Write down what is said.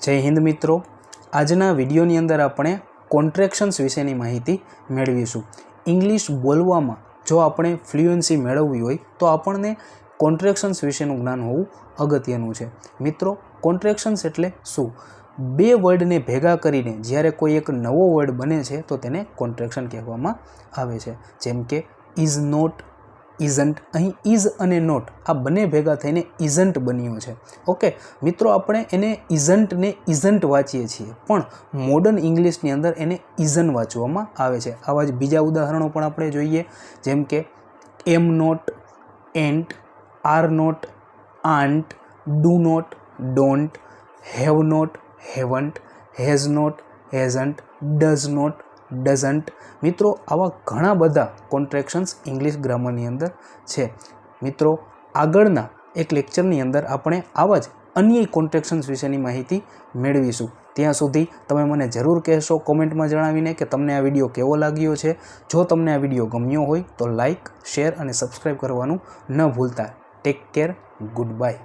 जय हिंद मित्रों, आजना विडियोनी अंदर आपणे कॉन्ट्रेक्शन्स विशेनी माहिती मेळवीशुं। इंग्लिश बोलवामां जो आपणे फ्लुएन्सी मेळववी होय तो आपणने कॉन्ट्रेक्शन्स विशेनुं ज्ञान होवुं अगत्यनुं छे। मित्रों, कॉन्ट्रेक्शन्स एटले शुं? बे वर्डने भेगा करीने ज्यारे कोई एक नवो वर्ड बने छे तो तेने कॉन्ट्रेक्शन कहेवामां आवे छे। जेम के इज नॉट, इजंट, अहीं इज अने नॉट आ बने भेगा थईने इजंट बन्यो छे। ओके मित्रों, आपणे एने इजंट ने इजंट वांचीए छीए पण मॉडर्न इंग्लिशनी अंदर एने इजन वांचवामां आवे छे। आवा ज बीजा उदाहरणो पण आपणे जोईए, जेम के am not, ain't, are not, aren't, do not, don't, have not, haven't, has not, hasn't, does not, doesn't. मित्रों, आवा घणा बधा कॉन्ट्रेक्शन्स इंग्लिश ग्रामरनी अंदर छे। मित्रों, आगळना एक लेक्चरनी अंदर आपणे आवा ज अन्य कॉन्ट्रेक्शन्स विशेनी माहिती मेळवीशुं। त्यां सुधी तमे मने जरूर कहेशो कॉमेंटमां जणावीने के तमने आ विडियो केवो लाग्यो छे। जो तमने आ विडियो गम्यो होय तो लाइक, शेर अने सब्सक्राइब करवानुं न भूलता। टेक केर, गुड बाय।